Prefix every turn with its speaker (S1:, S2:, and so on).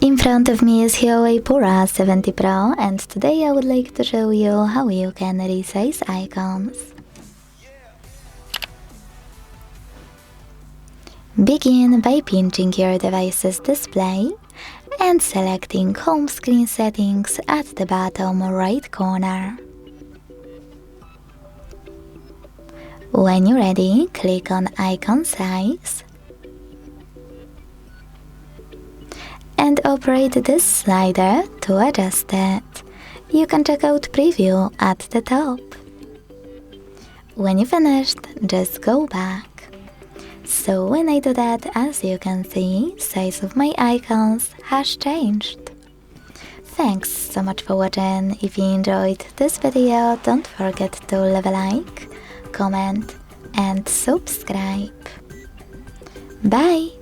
S1: In front of me is HUAWEI Pura 70 Pro, and today I would like to show you how you can resize icons. Begin by pinching your device's display and selecting Home Screen Settings at the bottom right corner. When you're ready, click on Icon Size and operate this slider to adjust it. You can check out Preview at the top. When you finished, just go back. So when I do that, as you can see, size of my icons has changed. Thanks so much for watching. If you enjoyed this video, don't forget to leave a like, comment and subscribe. Bye!